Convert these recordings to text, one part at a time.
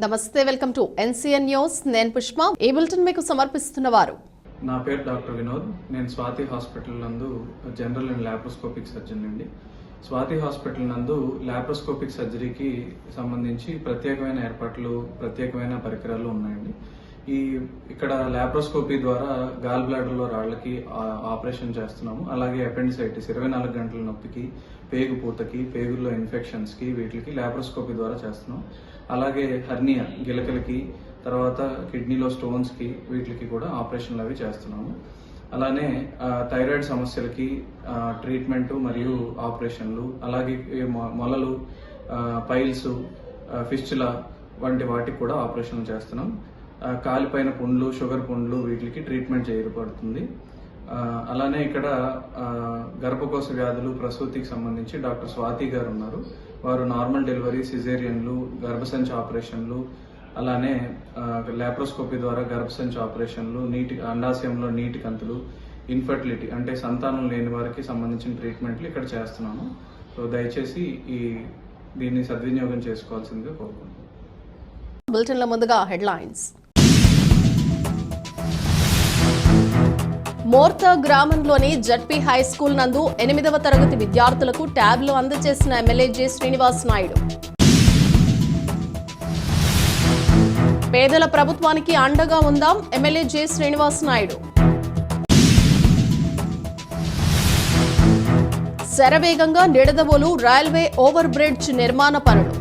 నమస్తే, welcome to NCN news. నేను పుష్ప. ఈ బులెటిన్ మీకు సమర్పిస్తున్నవారు. నా పేరు డాక్టర్ వినోద్. నేను స్వాతి హాస్పిటల్ నందు జనరల్ అండ్ లాప్రోస్కోపిక్ సర్జన్ అండి. స్వాతి హాస్పిటల్ నందు లాప్రోస్కోపిక్ సర్జరీకి సంబంధించి ప్రత్యేకమైన ఏర్పాట్లు, ప్రత్యేకమైన పరికరాలు ఉన్నాయండి. ఇక్కడ లాప్రోస్కోపీ ద్వారా గాల్ బ్లాడర్లో రాళ్లకి ఆపరేషన్ చేస్తున్నాము. అలాగే అపెండిసైటిస్ 24 గంటల నొప్పికి, పేగు పూతకి, పేగుల్లో ఇన్ఫెక్షన్స్కి వీటికి లాప్రోస్కోపీ ద్వారా చేస్తున్నాం. అలాగే హర్నియా గిలకలకి, తర్వాత కిడ్నీలో స్టోన్స్కి వీటికి కూడా ఆపరేషన్లు అవి చేస్తున్నాము. అలానే థైరాయిడ్ సమస్యలకి ట్రీట్మెంటు మరియు ఆపరేషన్లు, అలాగే మొలలు, పైల్స్, ఫిస్చులా వంటి వాటికి కూడా ఆపరేషన్లు చేస్తున్నాం. కాలిపైన పుండ్లు, షుగర్ పుండ్లు వీటికి ట్రీట్మెంట్ చేయబడుతుంది. అలానే ఇక్కడ గర్భకోశ వ్యాధులు, ప్రసూతికి సంబంధించి డాక్టర్ స్వాతి గారు ఉన్నారు. వారు నార్మల్ డెలివరీ, సిజేరియన్లు, గర్భసంచి ఆపరేషన్లు, అలానే లాప్రోస్కోపీ ద్వారా గర్భసంచి ఆపరేషన్లు, అండాశయంలో నీటి కంతులు, ఇన్ఫర్టిలిటీ అంటే సంతానం లేని వారికి సంబంధించిన ట్రీట్మెంట్లు ఇక్కడ చేస్తున్నాము. సో దయచేసి దీన్ని సద్వినియోగం చేసుకోవాల్సిందిగా కోరుకుంటున్నాను. బులెటిన్ల ముందుగా హెడ్లైన్స్. మోర్తా గ్రామంలోని జడ్పీ హై స్కూల్ నందు 8వ తరగతి విద్యార్థులకు ట్యాబ్లు అందజేసిన ఎమ్మెల్యే జె. శ్రీనివాస్ నాయుడు. పేదల ప్రభుత్వానికి అండగా ఉందాం, ఎమ్మెల్యే జె. శ్రీనివాస్ నాయుడు. శరవేగంగా నిడదవోలు రైల్వే ఓవర్ బ్రిడ్జ్ నిర్మాణ పనులు.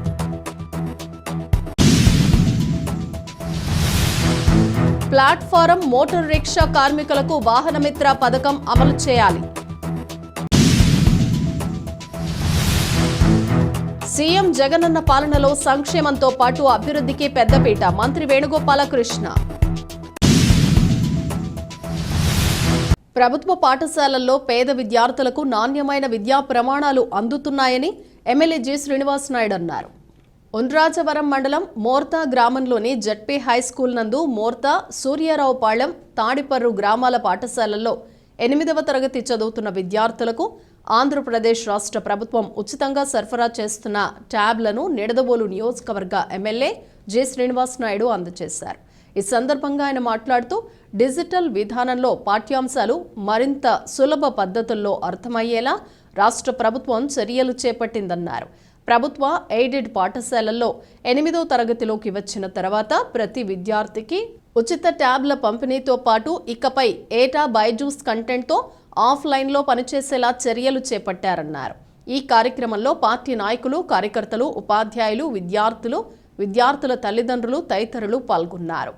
ప్లాట్ఫారం మోటార్ రిక్షా కార్మికులకు వాహనమిత్ర పథకం అమలు చేయాలి. సీఎం జగనన్న పాలనలో సంక్షేమంతో పాటు అభివృద్ధికి పెద్దపీట, మంత్రి వేణుగోపాలకృష్ణ. ప్రభుత్వ పాఠశాలల్లో పేద విద్యార్థులకు నాణ్యమైన విద్యా ప్రమాణాలు అందుతున్నాయని ఎమ్మెల్యే జె. శ్రీనివాస్ నాయుడు అన్నారు. ఉండ్రాజవరం మండలం మోర్తా గ్రామంలోని జడ్పీ హై స్కూల్ నందు మోర్తా, సూర్యారావుపాళెం, తాడిపర్రు గ్రామాల పాఠశాలల్లో 8వ తరగతి చదువుతున్న విద్యార్థులకు ఆంధ్రప్రదేశ్ రాష్ట్ర ప్రభుత్వం ఉచితంగా సరఫరా చేస్తున్న ట్యాబ్లను నిడదవోలు నియోజకవర్గ ఎమ్మెల్యే జె. శ్రీనివాస్ నాయుడు అందజేశారు. ఈ సందర్భంగా ఆయన మాట్లాడుతూ డిజిటల్ విధానంలో పాఠ్యాంశాలు మరింత సులభ పద్ధతుల్లో అర్థమయ్యేలా రాష్ట్ర ప్రభుత్వం చర్యలు చేపట్టిందన్నారు. ప్రభుత్వ ఎయిడెడ్ పాఠశాలల్లో 8వ తరగతిలోకి వచ్చిన తర్వాత ప్రతి విద్యార్థికి ఉచిత ట్యాబ్ల పంపిణీతో పాటు ఇకపై ఏటా బైజూస్ కంటెంట్తో ఆఫ్లైన్లో పనిచేసేలా చర్యలు చేపట్టారన్నారు. ఈ కార్యక్రమంలో పార్టీ నాయకులు, కార్యకర్తలు, ఉపాధ్యాయులు, విద్యార్థుల తల్లిదండ్రులు తదితరులు పాల్గొన్నారు.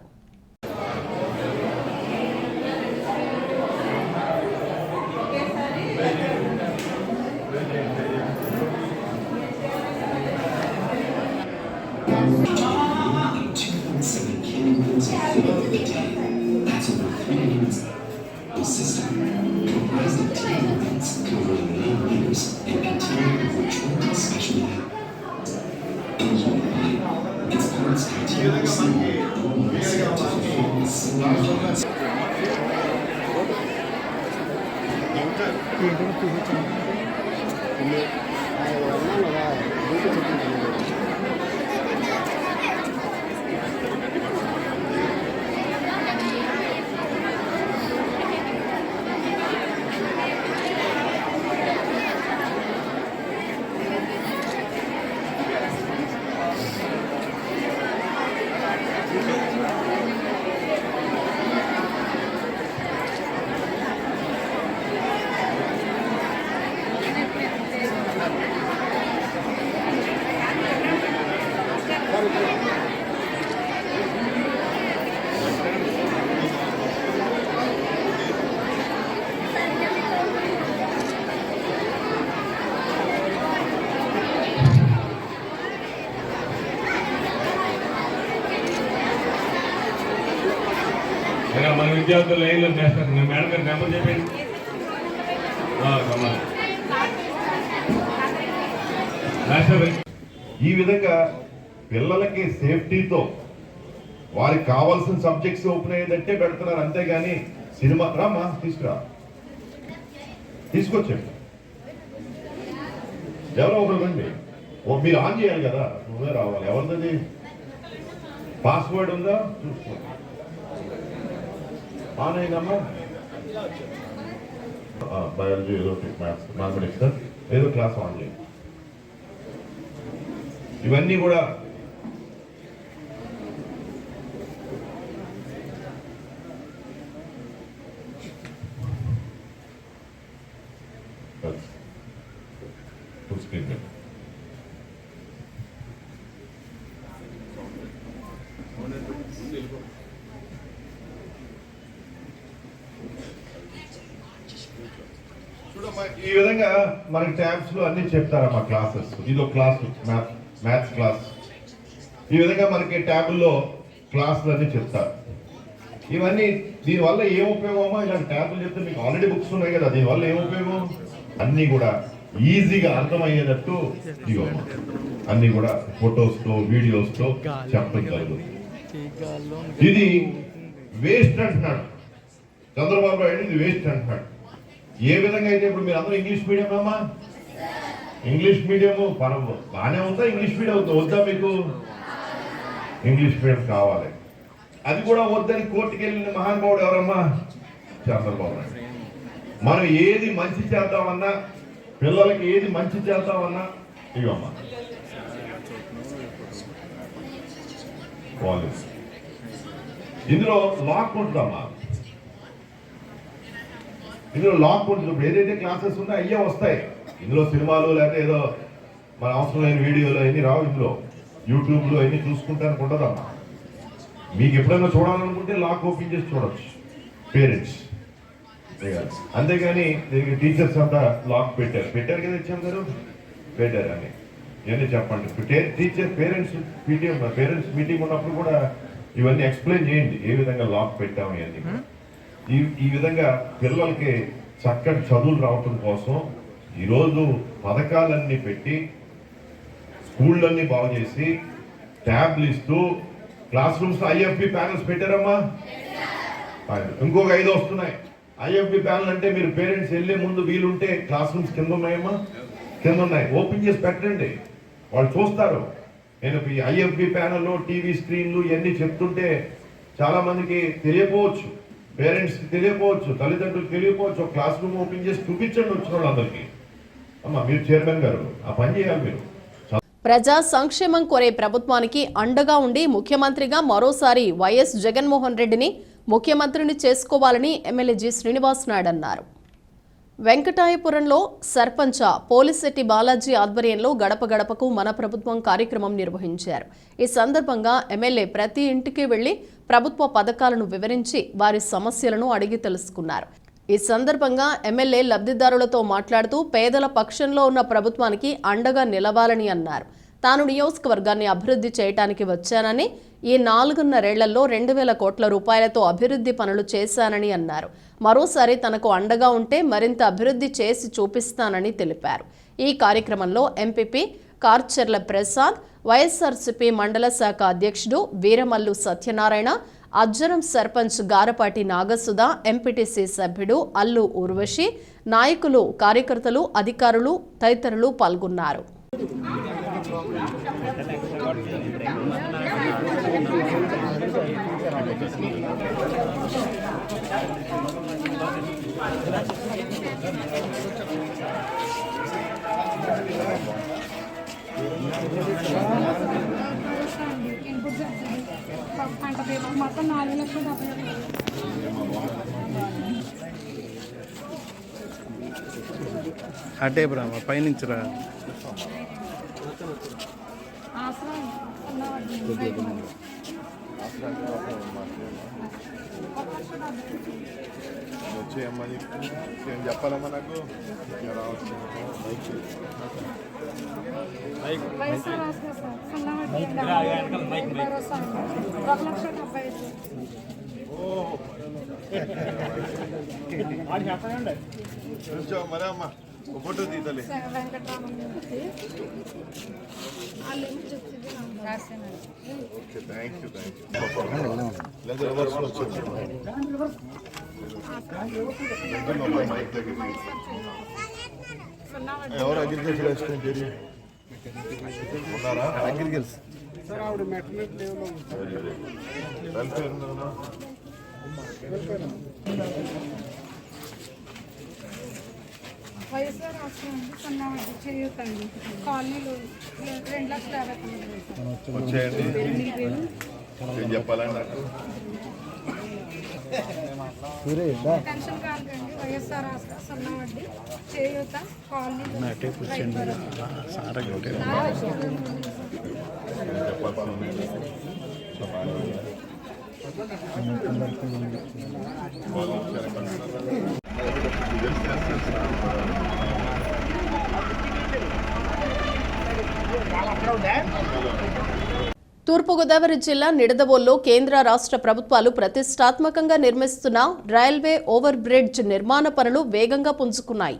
That's over 3 minutes. The system, comprised of 10 elements covering 9 meters and containing over 20 special engineering, its parts continuously almost to fulfill a single job. మన విద్యార్థులు లైన్లో మేడం గారు నెంబర్ చెప్పండి. ఈ విధంగా పిల్లలకి సేఫ్టీతో వారికి కావాల్సిన సబ్జెక్ట్స్ ఓపెన్ అయ్యేదంటే పెడుతున్నారు, అంతేగాని సినిమా రామ్మా తీసుకురా తీసుకొచ్చండి ఎవరో ఒకరు రండి. మీరు ఆన్ చేయాలి కదా, నువ్వే రావాలి. ఎవరిది పాస్వర్డ్ ఉందా చూసుకో. ఆన్ అయిందమ్మా. బయాలజీ ఏదో మ్యాథ్స్ మ్యాథమెటిక్స్ ఏదో క్లాస్ ఆన్ చేయండి. ఇవన్నీ కూడా ఫుల్ స్క్రీన్ మీద ఈ విధంగా మనకి ట్యాబ్స్ లో అన్ని చెప్తారమ్మా క్లాసెస్. ఇదో క్లాస్ మ్యాథ్స్ క్లాస్. ఈ విధంగా మనకి ట్యాబుల్లో క్లాసులు అన్ని చెప్తారు. ఇవన్నీ దీనివల్ల ఏం ఉపయోగమో ఇలాంటి ట్యాబులు చెప్తే మీకు ఆల్రెడీ బుక్స్ ఉన్నాయి కదా, దీనివల్ల ఏం ఉపయోగం అన్నీ కూడా ఈజీగా అర్థమయ్యేటట్టు ఇగో అన్ని కూడా ఫొటోస్తో వీడియోస్తో చెప్పడం జరుగుతుంది. ఇది వేస్ట్ అంటున్నాడు చంద్రబాబు నాయుడు, ఇది వేస్ట్ అంటున్నాడు. ఏ విధంగా అయితే ఇప్పుడు మీరు అందరూ ఇంగ్లీష్ మీడియం అమ్మా, ఇంగ్లీష్ మీడియము బాగానే ఉందా? ఇంగ్లీష్ మీడియం వద్దా? మీకు ఇంగ్లీష్ మీడియం కావాలి. అది కూడా వద్దని కోర్టుకి వెళ్ళిన మహానుభావుడు ఎవరమ్మా? చంద్రబాబు నాయుడు. మనం ఏది మంచి చేద్దామన్నా, పిల్లలకి ఏది మంచి చేద్దామన్నా ఇవమ్మా ఇందులో లాక్ ఉంటుందమ్మా, ఇందులో లాక్ ఉంటుంది. ఇప్పుడు ఏదైతే క్లాసెస్ ఉన్నాయో అయ్యే వస్తాయి. ఇందులో సినిమాలు లేకపోతే ఏదో మన అవసరం లేని వీడియోలు అవన్నీ రావు. ఇందులో యూట్యూబ్లో అవన్నీ చూసుకుంటానికి ఉండదమ్మా. మీకు ఎప్పుడైనా చూడాలనుకుంటే లాక్ ఓపెన్ చేసి చూడవచ్చు పేరెంట్స్. అంతేగాని దీనికి టీచర్స్ అంతా లాక్ పెట్టారు కదా, ఇచ్చాం గారు పెట్టారు అని ఇవన్నీ చెప్పండి. టీచర్ పేరెంట్స్ మీటింగ్ ఉన్నప్పుడు కూడా ఇవన్నీ ఎక్స్ప్లెయిన్ చేయండి, ఏ విధంగా లాక్ పెట్టాము ఇవన్నీ. ఈ విధంగా పిల్లలకి చక్కటి చదువులు రావటం కోసం ఈరోజు పథకాలన్నీ పెట్టి స్కూళ్ళన్నీ బాగు చేసి ట్యాబ్లు ఇస్తూ క్లాస్ రూమ్స్ ఐఎఫ్బి ప్యానల్స్ పెట్టారమ్మా. ఇంకొక 5 వస్తున్నాయి. ఐఎఫ్బి ప్యానల్ అంటే మీరు పేరెంట్స్ వెళ్ళే ముందు వీలుంటే క్లాస్ రూమ్స్ కింద ఉన్నాయమ్మా, కింద ఉన్నాయి, ఓపెన్ చేసి పెట్టండి, వాళ్ళు చూస్తారు. నేను ఈ ఐఎఫ్బి ప్యానల్లో టీవీ స్క్రీన్లు ఇవన్నీ చెప్తుంటే చాలా మందికి తెలియకపోవచ్చు, పేరెంట్స్కి తెలియకపోవచ్చు, తల్లిదండ్రులకు తెలియకపోవచ్చు. క్లాస్ రూమ్ ఓపెన్ చేసి చూపించండి వచ్చిన వాళ్ళందరికీ. అమ్మా మీరు చైర్మన్ గారు ఆ పని చేయాలి. మీరు ప్రజా సంక్షేమం కోరే ప్రభుత్వానికి అండగా ఉండి ముఖ్యమంత్రిగా మరోసారి వైఎస్ జగన్మోహన్ రెడ్డిని ముఖ్యమంత్రిని చేసుకోవాలని ఎమ్మెల్యే జి శ్రీనివాస్ నాయుడు అన్నారు. వెంకటాయపురంలో సర్పంచ పోలిశెట్టి బాలాజీ ఆధ్వర్యంలో గడప గడపకు మన ప్రభుత్వం కార్యక్రమం నిర్వహించారు. ఈ సందర్భంగా ఎమ్మెల్యే ప్రతి ఇంటికి వెళ్లి ప్రభుత్వ పథకాలను వివరించి వారి సమస్యలను అడిగి తెలుసుకున్నారు. ఈ సందర్భంగా ఎమ్మెల్యే లబ్ధిదారులతో మాట్లాడుతూ పేదల పక్షంలో ఉన్న ప్రభుత్వానికి అండగా నిలవాలని అన్నారు. తాను నియోజకవర్గాన్ని అభివృద్ధి చేయడానికి వచ్చానని, ఈ 4.5 ఏళ్లలో 2,000 కోట్ల రూపాయలతో అభివృద్ధి పనులు చేశానని అన్నారు. మరోసారి తనకు అండగా ఉంటే మరింత అభివృద్ధి చేసి చూపిస్తానని తెలిపారు. ఈ కార్యక్రమంలో ఎంపీపీ కార్చెర్ల ప్రసాద్, వైఎస్ఆర్సీపీ మండల శాఖ అధ్యక్షుడు వీరమల్లు సత్యనారాయణ, అజ్జరం సర్పంచ్ గారపాటి నాగసుధ, ఎంపీటీసీ సభ్యుడు అల్లు ఊర్వశి, నాయకులు, కార్యకర్తలు, అధికారులు తదితరులు పాల్గొన్నారు. మొత్తం 4 లక్షలు అటే బ్రహ్మ పైనుంచి రా వచ్చేయమ్మా, ఏం చెప్పాలమ్మా నాకు రావచ్చు. ఓ చూసావు మరే అమ్మ ఒక ఫోటో తీతలే వెంకటరామమూర్తి వాళ్ళు ఏమి చెప్తుంది ఓకే థ్యాంక్ యూ లేదా రివర్స్ వచ్చింది మైక్ దగ్గర ఎవరు అగ్రికల్చర్ అసిస్టెంట్ ఉన్నారా అగ్రికల్చర్ వెల్ఫేర్ ఉందా వైఎస్ఆర్ రాష్ట్రం అండి సన్నావడ్డీ చేయూతండి కాలనీలు 2,50,000 వచ్చేయండి ఏం చెప్పాలండి నాకు పెన్షన్ కాదండి వైఎస్ఆర్ రాష్ట్ర సన్నావడ్డీ చేయూత కాలనీలు తూర్పుగోదావరి జిల్లా నిడదవోల్లో కేంద్ర రాష్ట్ర ప్రభుత్వాలు ప్రతిష్టాత్మకంగా నిర్మిస్తున్న రైల్వే ఓవర్ బ్రిడ్జ్ నిర్మాణ పనులు వేగంగా పుంజుకున్నాయి.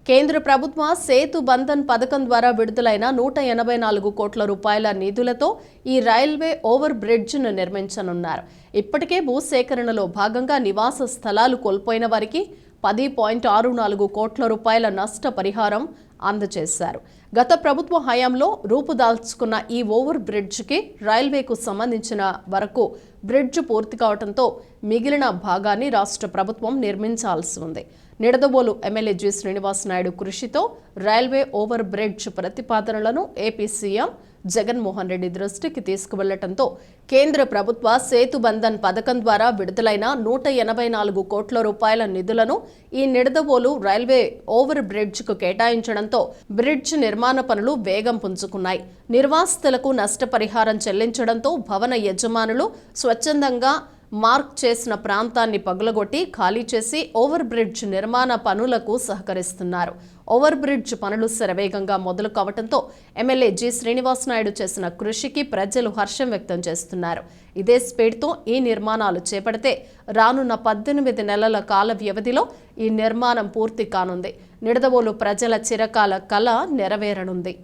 కేంద్ర ప్రభుత్వ సేతు బంధన్ పథకం ద్వారా విడుదలైన 184 కోట్ల రూపాయల నిధులతో ఈ రైల్వే ఓవర్ బ్రిడ్జ్ను నిర్మించనున్నారు. ఇప్పటికే భూసేకరణలో భాగంగా నివాస స్థలాలు కోల్పోయిన వారికి 10.64 కోట్ల రూపాయల నష్టపరిహారం అందజేశారు. గత ప్రభుత్వ హయాంలో రూపుదాల్చుకున్న ఈ ఓవర్ బ్రిడ్జ్కి రైల్వేకు సంబంధించిన వరకు బ్రిడ్జ్ పూర్తి కావడంతో మిగిలిన భాగాన్ని రాష్ట్ర ప్రభుత్వం నిర్మించాల్సి ఉంది. నిడదవోలు ఎమ్మెల్యే జి శ్రీనివాస్ నాయుడు కృషితో రైల్వే ఓవర్ బ్రిడ్జ్ ప్రతిపాదనలను ఏపీ సీఎం జగన్మోహన్ రెడ్డి దృష్టికి తీసుకువెళ్లడంతో కేంద్ర ప్రభుత్వ సేతు బంధన్ పథకం ద్వారా విడుదలైన 184 కోట్ల రూపాయల నిధులను ఈ నిడదవోలు రైల్వే ఓవర్ బ్రిడ్జ్కు కేటాయించడంతో బ్రిడ్జ్ నిర్మాణ పనులు వేగం పుంజుకున్నాయి. నిర్వాసితులకు నష్టపరిహారం చెల్లించడంతో భవన యజమానులు స్వచ్ఛందంగా మార్క్ చేసిన ప్రాంతాన్ని పగులగొట్టి ఖాళీ చేసి ఓవర్ బ్రిడ్జ్ నిర్మాణ పనులకు సహకరిస్తున్నారు. ఓవర్ బ్రిడ్జ్ పనులు శరవేగంగా మొదలు కావడంతో ఎమ్మెల్యే జి శ్రీనివాస్ నాయుడు చేసిన కృషికి ప్రజలు హర్షం వ్యక్తం చేస్తున్నారు. ఇదే స్పీడ్తో ఈ నిర్మాణాలు చేపడితే రానున్న 18 నెలల కాల వ్యవధిలో ఈ నిర్మాణం పూర్తి కానుంది. నిడదవోలు ప్రజల చిరకాల కల నెరవేరనుంది.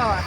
బావా.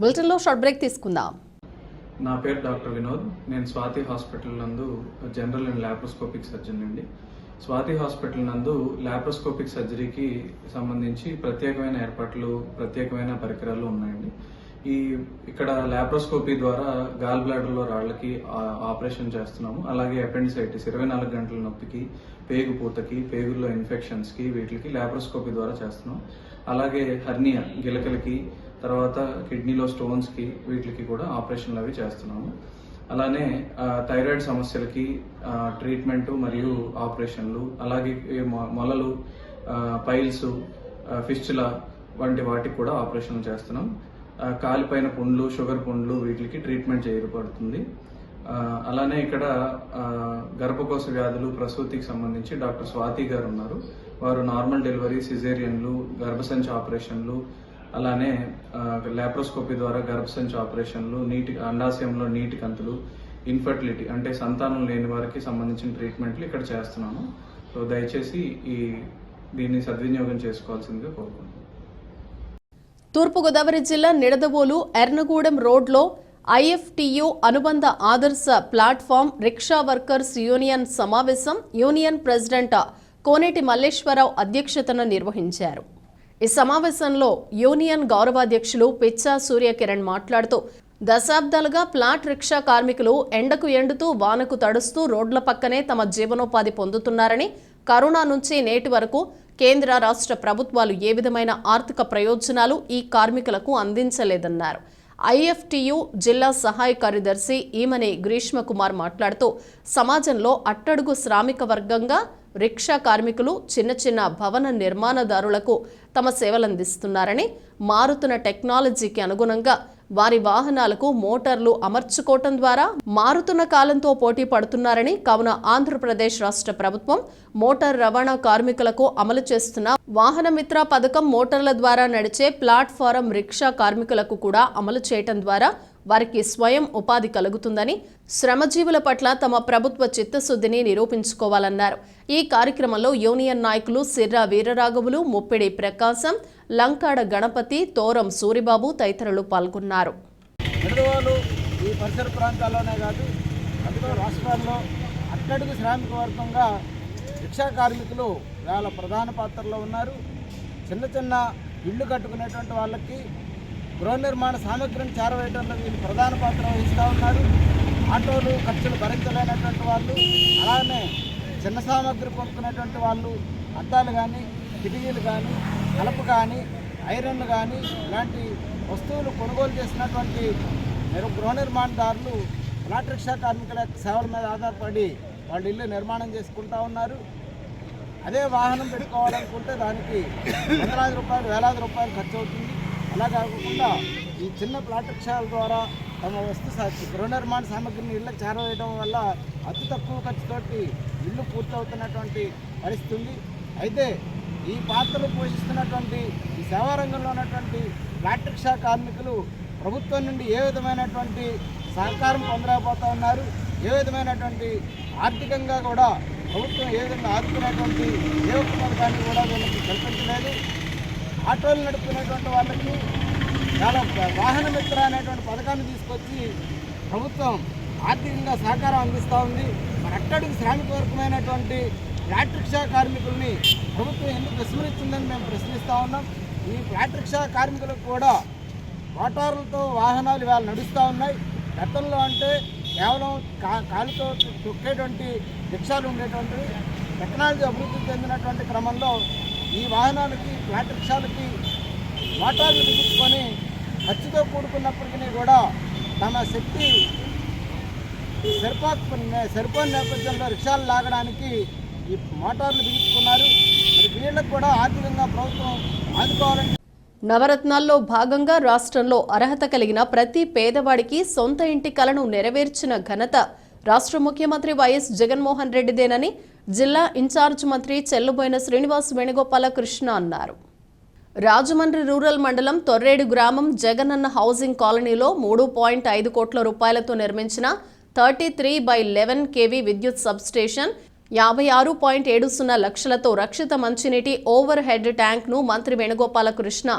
బులెటిన్లో షార్ట్ బ్రేక్ తీసుకుందాం. నా పేరు డాక్టర్ వినోద్. నేను స్వాతి హాస్పిటల్ నందు జనరల్ అండ్ లాప్రోస్కోపిక్ సర్జన్ అండి. స్వాతి హాస్పిటల్ నందు లాప్రోస్కోపిక్ సర్జరీకి సంబంధించి ప్రత్యేకమైన ఏర్పాట్లు, ప్రత్యేకమైన పరికరాలు ఉన్నాయండి. ఇక్కడ లాప్రోస్కోపీ ద్వారా గాల్ బ్లాడర్లో రాళ్లకి ఆపరేషన్ చేస్తున్నాము. అలాగే అపెండిసైటిస్ 24 గంటల నొప్పికి, పేగు పూతకి, పేగుల్లో ఇన్ఫెక్షన్స్కి వీటికి లాప్రోస్కోపీ ద్వారా చేస్తున్నాం. అలాగే హర్నియా గిలకలకి, తర్వాత కిడ్నీలో స్టోన్స్కి వీటికి కూడా ఆపరేషన్లు అవి చేస్తున్నాము. అలానే థైరాయిడ్ సమస్యలకి ట్రీట్మెంటు మరియు ఆపరేషన్లు, అలాగే మొలలు, పైల్స్, ఫిస్టులా వంటి వాటికి కూడా ఆపరేషన్లు చేస్తున్నాం. కాలిపైన పుండ్లు, షుగర్ పుండ్లు వీటికి ట్రీట్మెంట్ చేయబడుతుంది. అలానే ఇక్కడ గర్భకోశ వ్యాధులు, ప్రసూతికి సంబంధించి డాక్టర్ స్వాతి గారు ఉన్నారు. వారు నార్మల్ డెలివరీ, సిజేరియన్లు, గర్భసంచి ఆపరేషన్లు, అలానే లాప్రోస్కోపీ ద్వారా గర్భసంచి ఆపరేషన్లు, అండాశయంలో నీటి కంతులు, ఇన్ఫర్టిలిటీ అంటే సంతానం లేని వారికి సంబంధించిన ట్రీట్మెంట్లు ఇక్కడ చేస్తున్నాము. సో దయచేసి దీన్ని సద్వినియోగం చేసుకోవాల్సిందిగా కోరుకుంటున్నాను. తూర్పుగోదావరి జిల్లా నిడదవోలు ఎర్నగూడెం రోడ్లో ఐఎఫ్టియు అనుబంధ ఆదర్శ ప్లాట్ఫామ్ రిక్షా వర్కర్స్ యూనియన్ సమావేశం యూనియన్ ప్రెసిడెంట్ కోనేటి మల్లేశ్వరరావు అధ్యక్షతన నిర్వహించారు. ఈ సమావేశంలో యూనియన్ గౌరవాధ్యక్షులు పిచ్చా సూర్యకిరణ్ మాట్లాడుతూ, దశాబ్దాలుగా ప్లాట్ రిక్షా కార్మికులు ఎండకు ఎండుతూ, వానకు తడుస్తూ రోడ్ల పక్కనే తమ జీవనోపాధి పొందుతున్నారని, కరోనా నుంచి నేటి వరకు కేంద్ర రాష్ట్ర ప్రభుత్వాలు ఏ విధమైన ఆర్థిక ప్రయోజనాలు ఈ కార్మికులకు అందించలేదన్నారు. ఐఎఫ్టియు జిల్లా సహాయ కార్యదర్శి ఈమని గ్రీష్మకుమార్ మాట్లాడుతూ, సమాజంలో అట్టడుగు శ్రామిక వర్గంగా రిక్షా కార్మికులు చిన్న చిన్న భవన నిర్మాణదారులకు తమ సేవలందిస్తున్నారని, మారుతున్న టెక్నాలజీకి అనుగుణంగా వారి వాహనాలకు మోటార్లు అమర్చుకోవటం ద్వారా మారుతున్న కాలంతో పోటీ పడుతున్నారని, కావున ఆంధ్రప్రదేశ్ రాష్ట్ర ప్రభుత్వం మోటార్ రవాణా కార్మికులకు అమలు చేస్తున్న వాహనమిత్ర పథకం మోటార్ల ద్వారా నడిచే ప్లాట్ఫారం రిక్షా కార్మికులకు కూడా అమలు చేయటం ద్వారా వారికి స్వయం ఉపాధి కలుగుతుందని, శ్రమజీవుల పట్ల తమ ప్రభుత్వ చిత్తశుద్ధిని నిరూపించుకోవాలన్నారు. ఈ కార్యక్రమంలో యూనియన్ నాయకులు సిర్రా వీరరాఘవులు, ముప్పిడి ప్రకాశం, లంకాడ గణపతి, తోరం సూరిబాబు తదితరులు పాల్గొన్నారు. నిడదవోలు ఈ పరిసర ప్రాంతాల్లోనే కాదు, అందులో రాష్ట్రాల్లో అట్టడుగు శ్రామిక వర్గంగా రిక్షా కార్మికులు వాళ్ళ ప్రధాన పాత్రలో ఉన్నారు. చిన్న చిన్న ఇళ్ళు కట్టుకునేటువంటి వాళ్ళకి గృహ నిర్మాణ సామగ్రిని చేరవేయడంలో వీళ్ళు ప్రధాన పాత్ర వహిస్తూ ఉన్నారు. ఆటోలు ఖర్చులు భరించలేనటువంటి వాళ్ళు, అలానే చిన్న సామాగ్రి కొనుక్కునేటువంటి వాళ్ళు అద్దాలు కానీ, కిటికీలు కానీ, కలప కానీ, ఐరన్ కానీ ఇలాంటి వస్తువులు కొనుగోలు చేసినటువంటి గృహ నిర్మాణదారులు ప్లాట్ రిక్షా కార్మికుల యొక్క సేవల మీద ఆధారపడి వాళ్ళు ఇల్లు నిర్మాణం చేసుకుంటూ ఉన్నారు. అదే వాహనం పెట్టుకోవాలనుకుంటే దానికి వందలాది రూపాయలు, వేలాది రూపాయలు ఖర్చు అవుతుంది. అలా కాకుండా ఈ చిన్న ప్లాట్ రిక్షాల ద్వారా తమ గృహ నిర్మాణ సామగ్రిని ఇళ్ళకి చేరవేయడం వల్ల అతి తక్కువ ఖర్చుతోటి ఇల్లు పూర్తవుతున్నటువంటి పరిస్థితి ఉంది. అయితే ఈ పాత్రలు పోషిస్తున్నటువంటి ఈ సేవా రంగంలో ఉన్నటువంటి ప్లాట్ రిక్షా కార్మికులు ప్రభుత్వం నుండి ఏ విధమైనటువంటి సహకారం పొందలేకపోతూ ఉన్నారు. ఏ విధమైనటువంటి ఆర్థికంగా కూడా ప్రభుత్వం ఏ విధంగా ఆదుకునేటువంటి ఏ ఒక్క పథకాన్ని కూడా వీళ్ళకి కల్పించలేదు. ఆటోలు నడుపుకునేటువంటి వాళ్ళకి చాలా వాహన మిత్ర అనేటువంటి పథకాన్ని తీసుకొచ్చి ప్రభుత్వం ఆర్థికంగా సహకారం అందిస్తూ ఉంది. మరి అట్టడుగు శ్రామిక వర్గమైనటువంటి ప్లాట్ రిక్షా కార్మికుల్ని ప్రభుత్వం ఎందుకు విస్మరిస్తుందని మేము ప్రశ్నిస్తూ ఉన్నాం. ఈ ప్లాట్ రిక్షా కార్మికులకు కూడా మోటార్లతో వాహనాలు ఇవాళ నడుస్తూ ఉన్నాయి. గతంలో అంటే కేవలం కాలుతో తొక్కేటువంటి రిక్షాలు ఉండేటువంటివి. టెక్నాలజీ అభివృద్ధి చెందినటువంటి క్రమంలో ఈ వాహనాలకి, ప్లాట్ రిక్షాలకి మోటార్లు బిగించుకొని ఖర్చుతో కూడుకున్నప్పటికీ కూడా తమ శక్తి సరిపోని నేపథ్యంలో రిక్షాలు లాగడానికి ఈ మోటార్లు బిగించుకున్నారు. మరి వీళ్ళకు కూడా ఆర్థికంగా ప్రభుత్వం ఆదుకోవాలని. నవరత్నాల్లో భాగంగా రాష్ట్రంలో అర్హత కలిగిన ప్రతి పేదవాడికి సొంత ఇంటి కలను నెరవేర్చిన ఘనత రాష్ట్ర ముఖ్యమంత్రి వైఎస్ జగన్మోహన్ రెడ్డిదేనని జిల్లా ఇన్ఛార్జ్ మంత్రి చెల్లుబోయిన శ్రీనివాస్ వేణుగోపాలకృష్ణ అన్నారు. రాజమండ్రి రూరల్ మండలం తొర్రేడు గ్రామం జగనన్న హౌసింగ్ కాలనీలో 3.5 కోట్ల రూపాయలతో నిర్మించిన 33/11 kV విద్యుత్ సబ్స్టేషన్, 56.70 లక్షలతో రక్షిత మంచినీటి ఓవర్ హెడ్ ట్యాంక్ను మంత్రి వేణుగోపాలకృష్ణ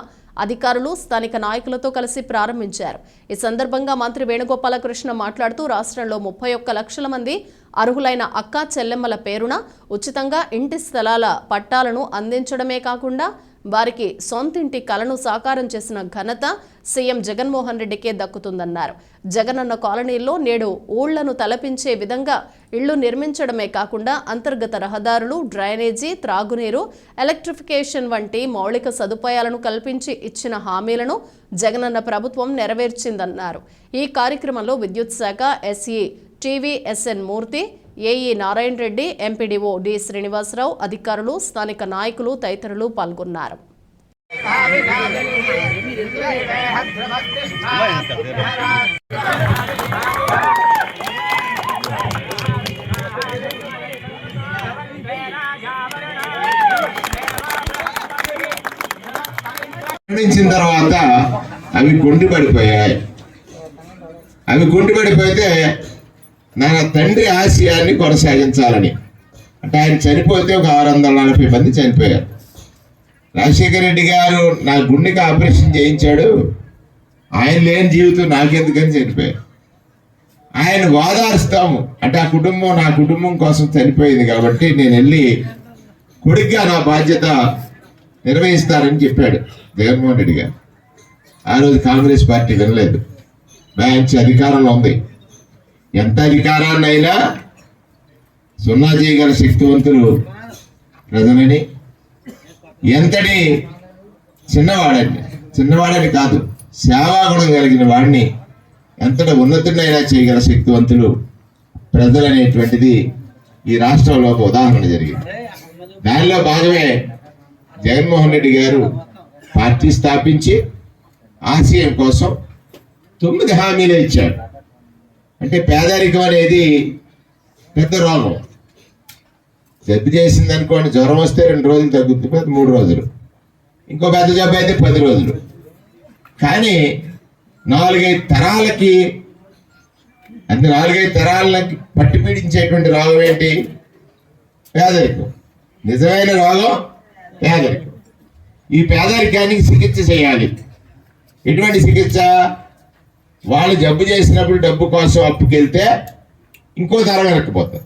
అధికారులు, స్థానిక నాయకులతో కలిసి ప్రారంభించారు. ఈ సందర్భంగా మంత్రి వేణుగోపాలకృష్ణ మాట్లాడుతూ రాష్ట్రంలో 31 లక్షల మంది అర్హులైన అక్కా చెల్లెమ్మల పేరున ఉచితంగా ఇంటి స్థలాల పట్టాలను అందించడమే కాకుండా వారికి సొంతింటి కలను సాకారం చేసిన ఘనత సీఎం జగన్మోహన్ రెడ్డికే దక్కుతుందన్నారు. జగనన్న కాలనీల్లో నేడు ఊళ్లను తలపించే విధంగా ఇళ్లు నిర్మించడమే కాకుండా అంతర్గత రహదారులు, డ్రైనేజీ, త్రాగునీరు, ఎలక్ట్రిఫికేషన్ వంటి మౌలిక సదుపాయాలను కల్పించి ఇచ్చిన హామీలను జగనన్న ప్రభుత్వం నెరవేర్చిందన్నారు. ఈ కార్యక్రమంలో విద్యుత్ శాఖ SE TVSN Murthy, AE Narayana Reddy, MPDO D Srinivasarao, అధికారులు, స్థానిక నాయకులు తదితరులు పాల్గొన్నారు. నిర్మించిన తర్వాత అవి కుంటిపడిపోయాయి. అవి కుంటిపడిపోతే నా తండ్రి ఆశయాన్ని కొనసాగించాలని, అంటే ఆయన చనిపోతే ఒక 640 మంది చనిపోయారు. రాజశేఖర రెడ్డి గారు నా గుండెకి ఆపరేషన్ చేయించాడు, ఆయన లేని జీవితం నాకెందుకని చనిపోయారు. ఆయన ఓదారుస్తాము అంటే ఆ కుటుంబం నా కుటుంబం కోసం చనిపోయింది కాబట్టి నేను వెళ్ళి కొడుగ్గా నా బాధ్యత నిర్వహిస్తానని చెప్పాడు జగన్మోహన్ రెడ్డి గారు. ఆ రోజు కాంగ్రెస్ పార్టీ వినలేదు. మంచి అధికారంలో ఉంది, ఎంత అధికారాన్నైనా సున్నా చేయగల శక్తివంతులు ప్రజలని, ఎంతటి చిన్నవాడని కాదు సేవాగుణం కలిగిన వాడిని ఎంతటి ఉన్నతుడైనా చేయగల శక్తివంతులు ప్రజలు అనేటువంటిది ఈ రాష్ట్రంలో ఒక ఉదాహరణ జరిగింది. దానిలో భాగమే జగన్మోహన్ రెడ్డి గారు పార్టీ స్థాపించి ఆశయం కోసం 9 హామీలు ఇచ్చాడు. అంటే పేదరికం అనేది పెద్ద రోగం. జబ్బు చేసింది అనుకోండి, జ్వరం వస్తే 2 రోజులు తగ్గుతుంది, 3 రోజులు. ఇంకో పెద్ద జబ్బు అయితే 10 రోజులు. కానీ 4-5 తరాలకి, అంటే 4-5 తరాలకి పట్టి పీడించేటువంటి రోగం ఏంటి? పేదరికం. నిజమైన రోగం పేదరికం. ఈ పేదరికానికి చికిత్స చేయాలి. ఎటువంటి చికిత్స? వాళ్ళు జబ్బు చేసినప్పుడు డబ్బు కోసం అప్పుకెళ్తే ఇంకో తరం వెనక్కిపోతారు.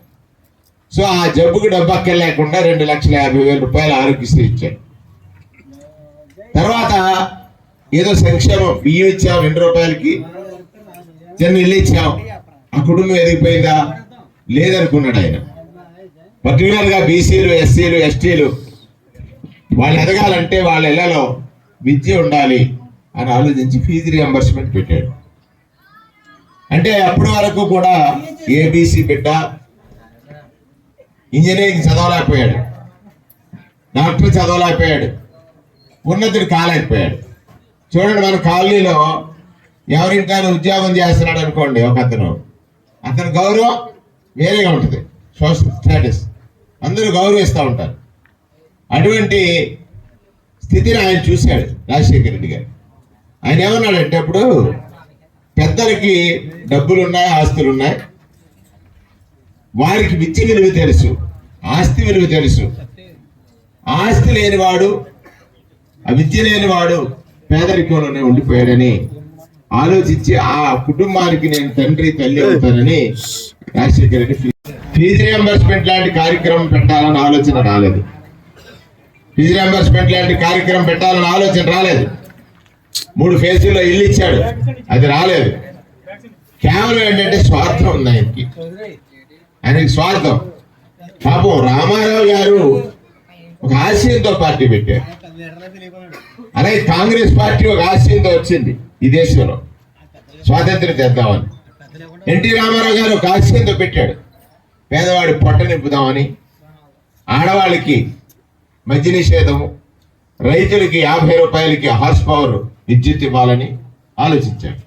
సో ఆ జబ్బుకు డబ్బు అక్కర్లేకుండా 2,50,000 రూపాయలు ఆరోగ్యశ్రీ ఇచ్చాడు. తర్వాత ఏదో సంక్షేమం, బియ్యం ఇచ్చాం 2 రూపాయలకి, చిన్న ఇల్లు ఇచ్చాం, ఆ కుటుంబం ఎదిగిపోయిందా? లేదనుకున్నాడు ఆయన. పర్టికులర్గా బీసీలు, ఎస్సీలు, ఎస్టీలు వాళ్ళు ఎదగాలంటే వాళ్ళ ఇళ్లలో విద్య ఉండాలి అని ఆలోచించి ఫీజు రియంబర్స్మెంట్ పెట్టాడు. అంటే అప్పటి వరకు కూడా ఏబీసీ బిడ్డ ఇంజనీరింగ్ చదవలేకపోయాడు, డాక్టర్ చదవలేకపోయాడు, ఉన్నతుడు కాలేకపోయాడు. చూడండి, మన కాలనీలో ఎవరింటాను ఉద్యోగం చేస్తున్నాడు అనుకోండి, ఒక అతను గౌరవం వేరేగా ఉంటుంది, సోషల్ స్టేటస్, అందరూ గౌరవిస్తూ ఉంటారు. అటువంటి స్థితిని ఆయన చూశాడు రాజశేఖర రెడ్డి గారు. ఆయన ఏమన్నాడంటే, అప్పుడు పెద్దలకి డబ్బులు ఉన్నాయి, ఆస్తులు ఉన్నాయి, వారికి విద్య విలువ తెలుసు, ఆస్తి విలువ తెలుసు. ఆస్తి లేనివాడు, ఆ విద్య లేనివాడు పేదరికంలోనే ఉండిపోయాడని ఆలోచించి ఆ కుటుంబానికి నేను తండ్రి తల్లి అవుతానని రాజశేఖర రెడ్డి ఫీజు రియంబర్స్మెంట్ లాంటి కార్యక్రమం పెట్టాలని ఆలోచన రాలేదు. ఫీజు రియంబర్స్మెంట్ లాంటి కార్యక్రమం పెట్టాలని ఆలోచన రాలేదు. 3 ఫేజీల్లో ఇల్లు ఇచ్చాడు, అది రాలేదు. కేవలం ఏంటంటే స్వార్థం ఉంది ఆయనకి స్వార్థం. పాపం రామారావు గారు ఒక ఆశయంతో పార్టీ పెట్టారు, అలాగే కాంగ్రెస్ పార్టీ ఒక ఆశయంతో వచ్చింది ఈ దేశంలో స్వాతంత్ర్యం తెద్దామని. ఎన్టీ రామారావు గారు ఒక ఆశయంతో పెట్టాడు, పేదవాడి పొట్ట నింపుదామని, ఆడవాళ్ళకి మద్య నిషేధము, రైతులకి 50 రూపాయలకి హార్స్ పవర్ విద్యుత్ ఇవ్వాలని ఆలోచించాడు.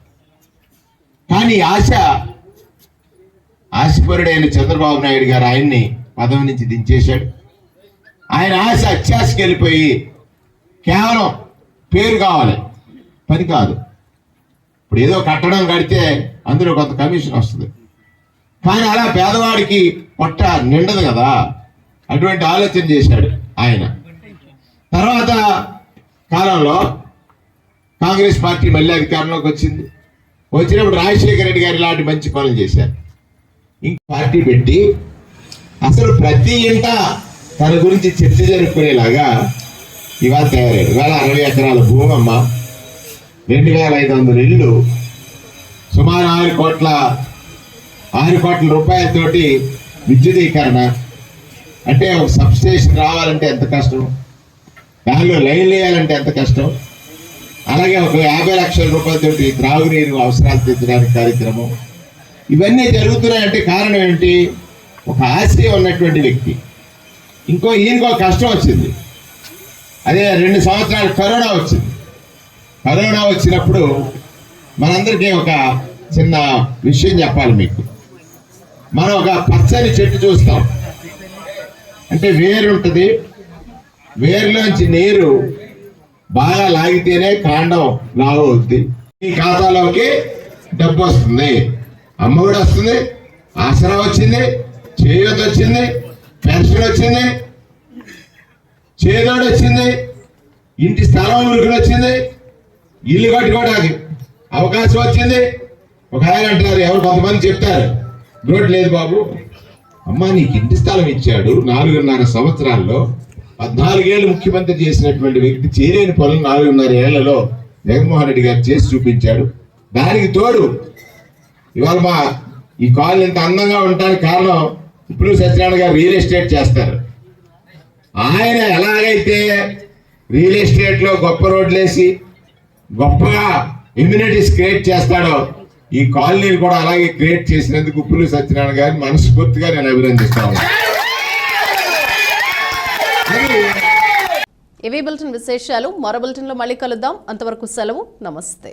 కానీ ఆశపరుడైన చంద్రబాబు నాయుడు గారు ఆయన్ని పదవి నుంచి దించేశాడు. ఆయన ఆశ అత్యాశకి వెళ్ళిపోయి కేవలం పేరు కావాలి, పని కాదు. ఇప్పుడు ఏదో కట్టడం కడితే అందులో కొంత కమిషన్ వస్తుంది, కానీ అలా పేదవాడికి పొట్ట నిండదు కదా. అటువంటి ఆలోచన చేశాడు ఆయన. తర్వాత కాలంలో కాంగ్రెస్ పార్టీ మళ్ళీ అధికారంలోకి వచ్చినప్పుడు రాజశేఖర రెడ్డి గారు ఇలాంటి మంచి పనులు చేశారు. ఇంక పార్టీ పెట్టి అసలు ప్రతి ఇంట తన గురించి చర్చ జరుపుకునేలాగా ఇవాళ తయారయ్యాడు. ఇవాళ 60 ఎకరాల భూమమ్మ, 2500 ఇళ్ళు, సుమారు 6 కోట్ల రూపాయలతోటి విద్యుదీకరణ. అంటే ఒక సబ్స్టేషన్ రావాలంటే ఎంత కష్టం, దానిలో లైన్ వేయాలంటే ఎంత కష్టం. అలాగే ఒక 50 లక్షల రూపాయలతోటి త్రాగునీరు అవసరాలు తీర్చడానికి కార్యక్రమం. ఇవన్నీ జరుగుతున్నాయంటే కారణం ఏంటి? ఒక ఆశయం ఉన్నటువంటి వ్యక్తి. ఈయనకో కష్టం వచ్చింది, అదే 2 సంవత్సరాలు కరోనా వచ్చింది. కరోనా వచ్చినప్పుడు మనందరికీ ఒక చిన్న విషయం చెప్పాలి మీకు. మనం ఒక పచ్చని చెట్టు చూస్తాం, అంటే వేరు ఉంటుంది, వేరులోంచి నీరు బాగా లాగితేనే కాండం లావు అవుతుంది. ఈ ఖాతాలోకి డబ్బు వస్తుంది, అమ్మఒడి వస్తుంది, ఆసరా వచ్చింది, చేయూత వచ్చింది, పెన్షన్ వచ్చింది, చేదోడు వచ్చింది, ఇంటి స్థలం మురుగులు వచ్చింది, ఇల్లు కట్టుకోవడానికి అవకాశం వచ్చింది. ఒక ఆయన అంటారు, ఎవరు కొంతమంది చెప్తారు, రోడ్డు లేదు బాబు, అమ్మ నీకు ఇంటి స్థలం ఇచ్చాడు, 4.5 సంవత్సరాల్లో 14 ఏళ్ళు ముఖ్యమంత్రి చేసినటువంటి వ్యక్తి చేయలేని పనులు 4.5 ఏళ్లలో జగన్మోహన్ రెడ్డి గారు చేసి చూపించాడు. దానికి తోడు ఇవాళ మా ఈ కాలనీ ఇంత అందంగా ఉండడానికి కారణం ఇప్పుడు సత్యనారాయణ గారు రియల్ ఎస్టేట్ చేస్తారు. ఆయన ఎలాగైతే రియల్ ఎస్టేట్ లో గొప్ప రోడ్లు వేసి గొప్పగా ఇమ్యూనిటీస్ క్రియేట్ చేస్తాడో, ఈ కాలనీలు కూడా అలాగే క్రియేట్ చేసినందుకు ఉప్పులు సత్యనారాయణ గారిని మనస్ఫూర్తిగా నేను అభినందిస్తాను. ఇవి బులెటిన్ విశేషాలు. మరో బులెటిన్లో మళ్ళీ కలుద్దాం. అంతవరకు సెలవు, నమస్తే.